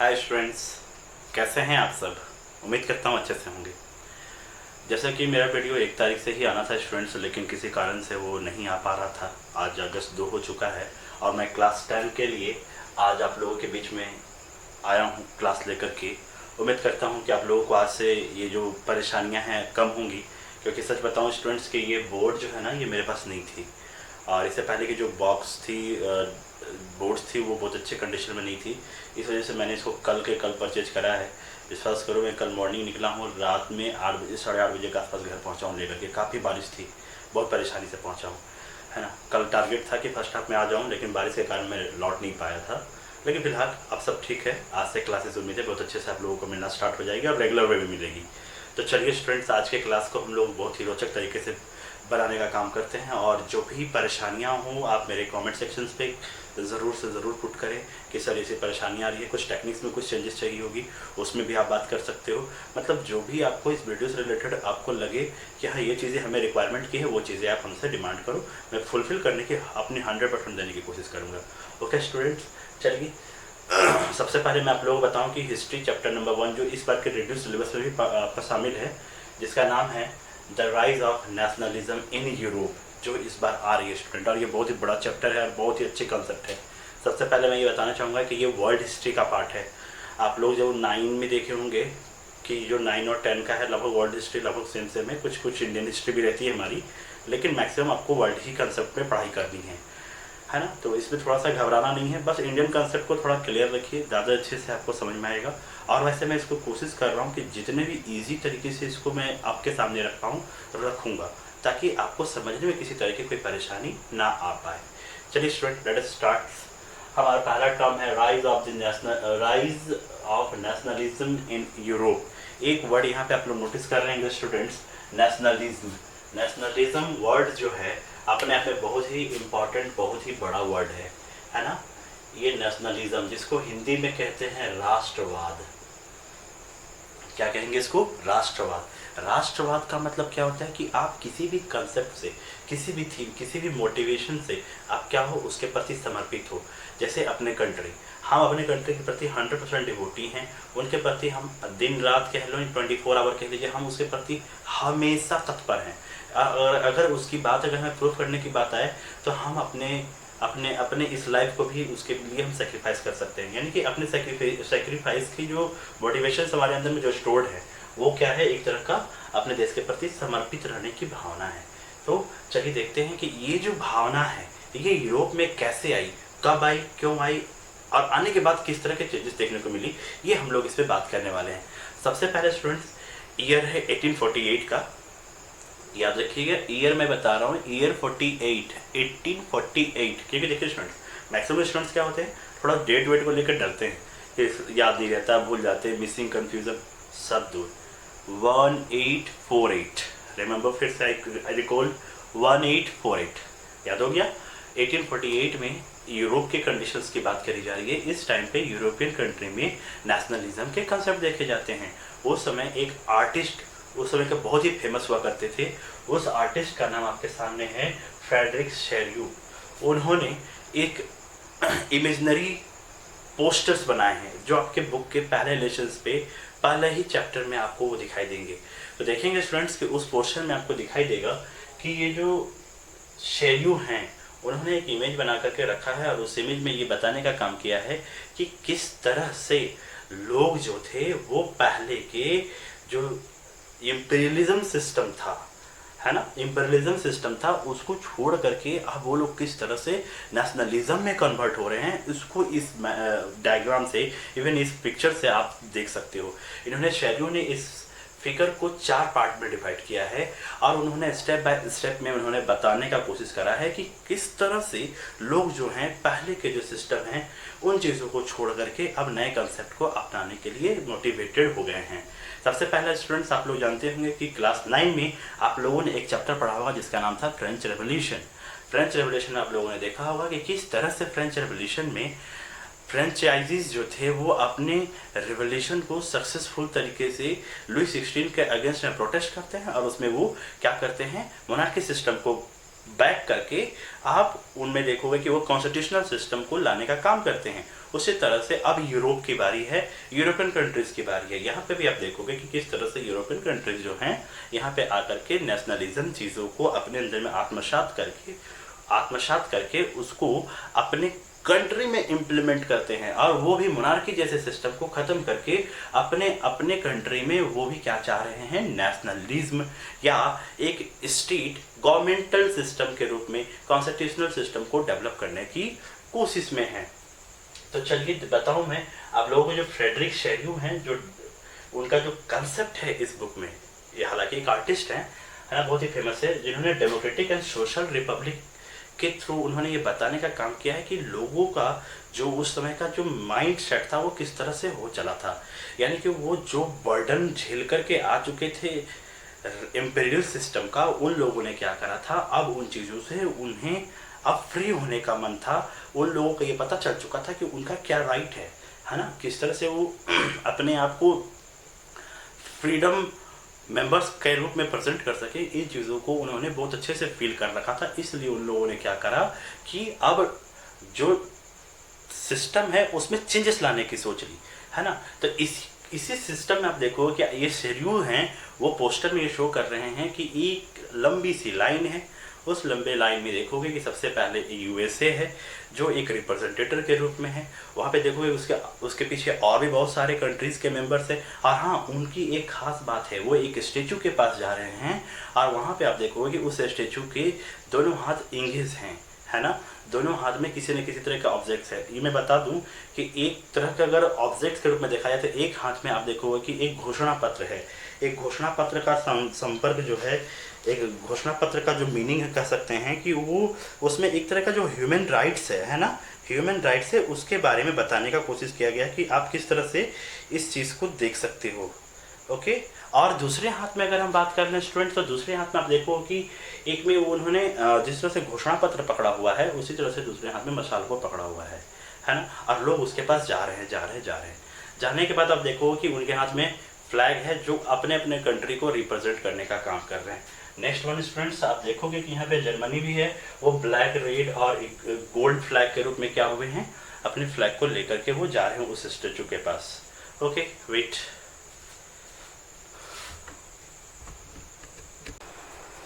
Hi students, कैसे हैं आप सब। उम्मीद करता हूँ अच्छे से होंगे। जैसा कि मेरा वीडियो 1 तारीख से ही आना था स्टूडेंट्स, लेकिन किसी कारण से वो नहीं आ पा रहा था। आज अगस्त 2 हो चुका है और मैं क्लास 10 के लिए आज आप लोगों के बीच में आया हूँ क्लास लेकर के। उम्मीद करता हूँ कि आप लोगों को आज से ये जो परेशानियाँ हैं कम होंगी, क्योंकि सच बताऊँ स्टूडेंट्स कि ये बोर्ड जो है ना, ये मेरे पास नहीं थी। और इससे पहले की जो बॉक्स थी, बोर्ड्स थी, वो बहुत अच्छे कंडीशन में नहीं थी। इस वजह से मैंने इसको कल के कल परचेज करा है। विश्वास करो, मैं कल मॉर्निंग निकला हूँ, रात में 8 बजे 8:30 बजे के आसपास घर पहुँचा हूँ लेकर के। काफ़ी बारिश थी, बहुत परेशानी से पहुँचा हूँ, है ना। कल टारगेट था कि फर्स्ट हाफ में आ जाऊँ, लेकिन बारिश के कारण मैं लौट नहीं पाया था। लेकिन फिलहाल अब सब ठीक है। आज से क्लासेस उम्मीद है बहुत अच्छे से आप लोगों को मिलना स्टार्ट हो जाएगी और रेगुलर वे में मिलेगी। तो चलिए स्टूडेंट्स, आज के क्लास को हम लोग बहुत ही रोचक तरीके से बनाने का काम करते हैं। और जो भी परेशानियां हों, आप मेरे कमेंट सेक्शंस पे ज़रूर से ज़रूर पुट करें कि सर ऐसी परेशानी आ रही है, कुछ टेक्निक्स में कुछ चेंजेस चाहिए होगी, उसमें भी आप बात कर सकते हो। मतलब जो भी आपको इस वीडियो से रिलेटेड आपको लगे कि हाँ ये चीज़ें हमें रिक्वायरमेंट की है, वो चीज़ें आप हमसे डिमांड करो। मैं फुलफ़िल करने की अपनी 100% देने की कोशिश करूँगा। ओके स्टूडेंट्स, चलिए सबसे पहले मैं आप लोगों को बताऊं कि हिस्ट्री चैप्टर नंबर 1 जो इस बार के रिड्यूस सिलेबस में भी शामिल है, जिसका नाम है the rise of nationalism in Europe, जो इस बार आ रही है स्टूडेंट। और ये बहुत ही बड़ा चैप्टर है और बहुत ही अच्छे कंसेप्ट है। सबसे पहले मैं ये बताना चाहूँगा कि ये वर्ल्ड हिस्ट्री का पार्ट है। आप लोग जो 9 में देखे होंगे कि जो 9 और 10 का है, लगभग वर्ल्ड हिस्ट्री लगभग सेम सेम है। कुछ कुछ इंडियन हिस्ट्री भी रहती है हमारी, लेकिन मैक्सिमम आपको वर्ल्ड ही कंसेप्ट में पढ़ाई करनी है ना। तो इसमें थोड़ा सा घबराना नहीं है, बस इंडियन कंसेप्ट को थोड़ा क्लियर रखिए, ज़्यादा अच्छे से आपको समझ में आएगा। और वैसे मैं इसको कोशिश कर रहा हूँ कि जितने भी इजी तरीके से इसको मैं आपके सामने रख पाऊँ रखूँगा, ताकि आपको समझने में किसी तरह की कोई परेशानी ना आ पाए। चलिए स्टूडेंट, लेट अस स्टार्ट। हमारा पहला टर्म है rise of nationalism in Europe. एक वर्ड यहाँ पे आप लोग नोटिस कर रहे हैं स्टूडेंट्स, नेशनलिज्म। नेशनलिज्म वर्ड जो है अपने आप में बहुत ही इम्पॉर्टेंट, बहुत ही बड़ा वर्ड है ना। ये नेशनलिज्म, जिसको हिंदी में कहते हैं राष्ट्रवाद। क्या कहेंगे इसको? राष्ट्रवाद। राष्ट्रवाद का मतलब क्या होता है कि आप किसी भी कंसेप्ट से, किसी भी थीम, किसी भी मोटिवेशन से आप क्या हो, उसके प्रति समर्पित हो। जैसे अपने कंट्री, हम अपने कंट्री के प्रति 100% डिवोटी हैं। उनके प्रति हम दिन रात कह लो, 24 आवर कह लीजिए, हम उसके प्रति हमेशा तत्पर हैं। अगर उसकी बात, अगर हमें प्रूफ करने की बात आए, तो हम अपने इस लाइफ को भी उसके लिए हम सेक्रीफाइस कर सकते हैं। यानी कि अपने सेक्रीफाइस की जो मोटिवेशन हमारे अंदर में जो स्टोर्ड है, वो क्या है? एक तरह का अपने देश के प्रति समर्पित रहने की भावना है। तो चलिए देखते हैं कि ये जो भावना है ये यूरोप में कैसे आई, कब आई, क्यों आई, और आने के बाद किस तरह के चेंजेस देखने को मिली, ये हम लोग इस पर बात करने वाले हैं। सबसे पहले स्टूडेंट्स, ईयर है 1848 का। याद रखिएगा, ईयर मैं बता रहा हूँ, ईयर 1848, क्योंकि देखिए स्टूडेंट्स, मैक्सिमम स्टूडेंट्स क्या होते हैं, थोड़ा डेट वेट को लेकर डरते हैं कि याद नहीं रहता, भूल जाते हैं, मिसिंग, कंफ्यूजन, सब दूर। 1848, रिमेंबर, फिर से आई रिकॉल 1848, याद हो गया। 1848 में यूरोप के कंडीशंस की बात करी जा रही है। इस टाइम पे यूरोपियन कंट्री में नेशनलिज्म के कंसेप्ट देखे जाते हैं। उस समय एक आर्टिस्ट उस समय के बहुत ही फेमस हुआ करते थे। उस आर्टिस्ट का नाम आपके सामने है फ्रेडरिक शेरयू। उन्होंने एक इमेजिनरी पोस्टर्स बनाए हैं, जो आपके बुक के पहले लेसन्स पे, पहले ही चैप्टर में आपको वो दिखाई देंगे। तो देखेंगे स्टूडेंट्स कि उस पोर्शन में आपको दिखाई देगा कि ये जो शेरयू हैं, उन्होंने एक इमेज बना करके रखा है, और उस इमेज में ये बताने का काम किया है कि किस तरह से लोग जो थे वो पहले के जो इम्पीरियलिज्म सिस्टम था, है ना, इम्पीरियलिज्म सिस्टम था, उसको छोड़ करके अब वो लोग किस तरह से नेशनलिज्म में कन्वर्ट हो रहे हैं, इसको इस डायग्राम से, इवन इस पिक्चर से आप देख सकते हो। इन्होंने शेरयू ने इस फिगर को 4 पार्ट में डिवाइड किया है, और उन्होंने स्टेप बाय स्टेप में उन्होंने बताने का कोशिश करा है कि किस तरह से लोग जो हैं पहले के जो सिस्टम हैं उन चीज़ों को छोड़ करके अब नए कंसेप्ट को अपनाने के लिए मोटिवेटेड हो गए हैं। सबसे पहले स्टूडेंट्स, आप लोग जानते होंगे कि क्लास 9 में आप लोगों ने एक चैप्टर पढ़ा होगा जिसका नाम था फ्रेंच रेवोल्यूशन। फ्रेंच रेवोल्यूशन में आप लोगों ने देखा होगा कि किस तरह से फ्रेंच रेवोल्यूशन में फ्रेंचाइजीज जो थे वो अपने रिवोल्यूशन को सक्सेसफुल तरीके से लुई 16 के अगेंस्ट में प्रोटेस्ट करते हैं, और उसमें वो क्या करते हैं, मोनार्की सिस्टम को बैक करके आप उनमें देखोगे कि वो कॉन्स्टिट्यूशनल सिस्टम को लाने का काम करते हैं। उसी तरह से अब यूरोप की बारी है, यूरोपियन कंट्रीज़ की बारी है। यहाँ पे भी आप देखोगे कि किस तरह से यूरोपियन कंट्रीज़ जो हैं यहाँ पे आकर के नेशनलिज्म चीज़ों को अपने अंदर में आत्मसात करके उसको अपने कंट्री में इम्प्लीमेंट करते हैं, और वो भी मोनार्की जैसे सिस्टम को ख़त्म करके अपने अपने कंट्री में वो भी क्या चाह रहे हैं, नेशनलिज्म या एक स्टेट गवर्नमेंटल सिस्टम के रूप में कॉन्स्टिट्यूशनल सिस्टम को डेवलप करने की कोशिश में है। तो चलिए बताऊं मैं आप लोगों को, जो फ्रेडरिक शेरियू हैं, जो उनका जो कंसेप्ट है इस बुक में, ये हालांकि एक आर्टिस्ट है ना, बहुत ही फेमस है, जिन्होंने डेमोक्रेटिक एंड सोशल रिपब्लिक के थ्रू उन्होंने ये बताने का काम किया है कि लोगों का जो उस समय का जो माइंड सेट था वो किस तरह से हो चला था। यानी कि वो जो बर्डन झेल करके आ चुके थे इम्पीरियल सिस्टम का, उन लोगों ने क्या करा था, अब उन चीज़ों से उन्हें अब फ्री होने का मन था। उन लोगों को ये पता चल चुका था कि उनका क्या राइट है ना, किस तरह से वो अपने आप को फ्रीडम मेंबर्स के रूप में प्रेजेंट कर सके। इन चीज़ों को उन्होंने बहुत अच्छे से फील कर रखा था, इसलिए उन लोगों ने क्या करा कि अब जो सिस्टम है उसमें चेंजेस लाने की सोच ली, है ना। तो इसी सिस्टम में आप देखो कि ये शेड्यूल हैं, वो पोस्टर में ये शो कर रहे हैं कि एक लंबी सी लाइन है, उस लंबे लाइन में देखोगे कि सबसे पहले यूएसए है जो एक रिप्रेजेंटेटिव के रूप में है। वहाँ पे देखोगे उसके पीछे और भी बहुत सारे कंट्रीज़ के मेंबर्स हैं। और हाँ, उनकी एक खास बात है, वो एक स्टेचू के पास जा रहे हैं और वहाँ पे आप देखोगे कि उस स्टेचू के दोनों हाथ इंगेज हैं, है ना, दोनों हाथ में किसी न किसी तरह का ऑब्जेक्ट्स है। ये मैं बता दूं कि एक तरह का अगर ऑब्जेक्ट्स के रूप में देखा जाए तो एक हाथ में आप देखोगे कि एक घोषणा पत्र है। एक घोषणा पत्र का संपर्क जो है, एक घोषणा पत्र का जो मीनिंग कह सकते हैं कि वो उसमें एक तरह का जो ह्यूमन राइट्स है ना, ह्यूमन राइट्स है, उसके बारे में बताने का कोशिश किया गया कि आप किस तरह से इस चीज़ को देख सकते हो। ओके। और दूसरे हाथ में अगर हम बात कर लें स्टूडेंट, तो दूसरे हाथ में आप देखो कि एक में उन्होंने जिस तरह से घोषणा पत्र पकड़ा हुआ है, उसी तरह से दूसरे हाथ में मशाल को पकड़ा हुआ है ना। और लोग उसके पास जा रहे हैं। जाने के बाद आप देखो कि उनके हाथ में फ्लैग है जो अपने अपने कंट्री को रिप्रेजेंट करने का काम कर रहे हैं। नेक्स्ट वन स्टूडेंट्स, आप देखोगे कि यहाँ पे जर्मनी भी है, वो ब्लैक, रेड और गोल्ड फ्लैग के रूप में क्या हुए हैं, अपने फ्लैग को लेकर के वो जा रहे हैं उस स्टेचू के पास। Okay, wait,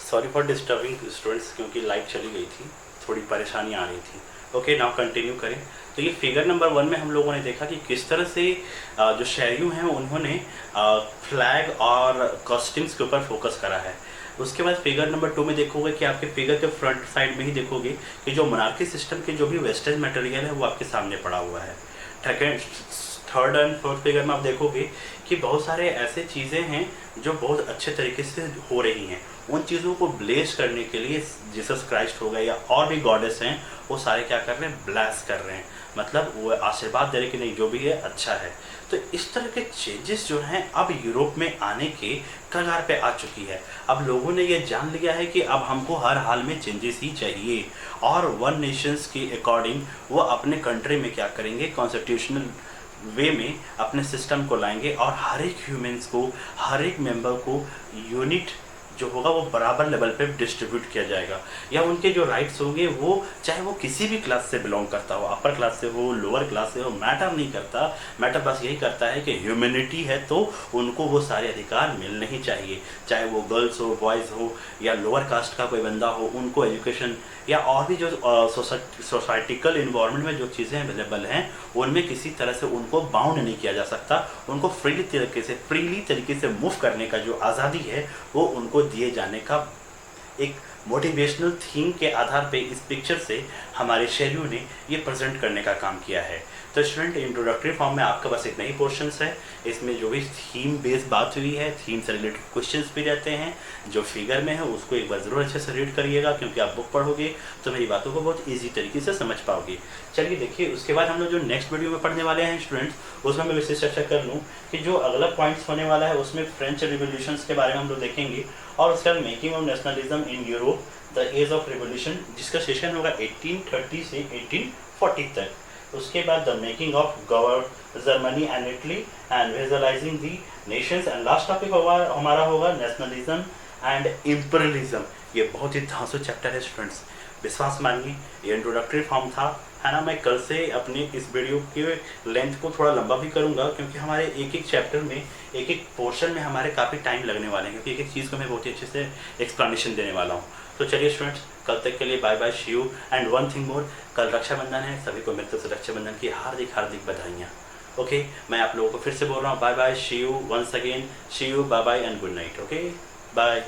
sorry for disturbing students, क्योंकि लाइट चली गई थी, थोड़ी परेशानी आ रही थी। ओके, नाउ कंटिन्यू करें। तो ये फिगर नंबर 1 में हम लोगों ने देखा कि किस तरह से जो शेरियू हैं उन्होंने फ्लैग और कॉस्ट्यूम्स के ऊपर फोकस करा है। उसके बाद फिगर नंबर 2 में देखोगे कि आपके फिगर के फ्रंट साइड में ही देखोगे कि जो मोनार्की सिस्टम के जो भी वेस्टेज मटेरियल है वो आपके सामने पड़ा हुआ है। थर्ड एंड फोर्थ फिगर में आप देखोगे कि बहुत सारे ऐसे चीज़ें हैं जो बहुत अच्छे तरीके से हो रही हैं। उन चीज़ों को ब्लेस करने के लिए जीसस क्राइस्ट हो गए या और भी गॉडेस हैं, वो सारे क्या कर रहे हैं, ब्लेस कर रहे हैं, मतलब वो आशीर्वाद दे रहे कि नहीं जो भी है अच्छा है। तो इस तरह के चेंजेस जो हैं अब यूरोप में आने के कगार पे आ चुकी है। अब लोगों ने ये जान लिया है कि अब हमको हर हाल में चेंजेस ही चाहिए, और वन नेशंस के अकॉर्डिंग वो अपने कंट्री में क्या करेंगे, कॉन्स्टिट्यूशनल वे में अपने सिस्टम को लाएंगे और हर एक ह्यूमंस को, हर एक मेंबर को यूनिट जो होगा वो बराबर लेवल पे डिस्ट्रीब्यूट किया जाएगा, या उनके जो राइट्स होंगे वो चाहे वो किसी भी क्लास से बिलोंग करता हो, अपर क्लास से हो, लोअर क्लास से हो, मैटर नहीं करता। मैटर बस यही करता है कि ह्यूमैनिटी है तो उनको वो सारे अधिकार मिलने ही चाहिए, चाहे वो गर्ल्स हो, बॉयज़ हो, या लोअर कास्ट का कोई बंदा हो, उनको एजुकेशन या और भी जो सोसाइटिकल इन्वायरमेंट में जो चीज़ें अवेलेबल हैं उनमें किसी तरह से उनको बाउंड नहीं किया जा सकता। उनको फ्रीली तरीके से मूव करने का जो आज़ादी है वो उनको दिए जाने का एक मोटिवेशनल थीम के आधार पे इस पिक्चर से हमारे शेरियू ने ये प्रेजेंट करने का काम किया है। तो स्टूडेंट, इंट्रोडक्टरी फॉर्म में आपका बस इतना ही पोर्शंस है। इसमें जो भी थीम बेस्ड बात हुई है, थीम से रिलेटेड क्वेश्चंस भी रहते हैं, जो फिगर में है उसको एक बार ज़रूर अच्छे से रीड करिएगा, क्योंकि आप बुक पढ़ोगे तो मेरी बातों को बहुत ईजी तरीके से समझ पाओगे। चलिए देखिए, उसके बाद हम लोग जो नेक्स्ट वीडियो में पढ़ने वाले हैं स्टूडेंट्स, उसमें मैं विशेष चर्चा कर लूँ कि जो अगला पॉइंट्स होने वाला है उसमें फ्रेंच रिवोल्यूशंस के बारे में हम लोग देखेंगे, और उसके बाद making of nationalism in Europe, the age of revolution, जिसका सेशन होगा 1830 से 1840 तक। उसके बाद the making of Germany and Italy and visualising the nations, and last topic हमारा होगा नेशनलिज्म एंड इम्पीरियलिज्म, ये बहुत ही धांसू चैप्टर है स्टूडेंट्स, विश्वास मानिए। ये इंट्रोडक्टरी फॉर्म था, है ना। मैं कल से अपने इस वीडियो के लेंथ को थोड़ा लंबा भी करूँगा, क्योंकि हमारे एक एक चैप्टर में, एक एक पोर्शन में हमारे काफ़ी टाइम लगने वाले हैं, क्योंकि एक एक चीज़ को मैं बहुत ही अच्छे से एक्सप्लेनेशन देने वाला हूँ। तो चलिए स्टूडेंट्स, कल तक के लिए bye bye, see you. And one thing more, कल रक्षाबंधन है, सभी को मेरी तरफ से रक्षाबंधन की हार्दिक हार्दिक बधाइयाँ। ओके, मैं आप लोगों को फिर से बोल रहा हूँ bye bye, see you once again, see you, bye bye and good night. Okay, bye.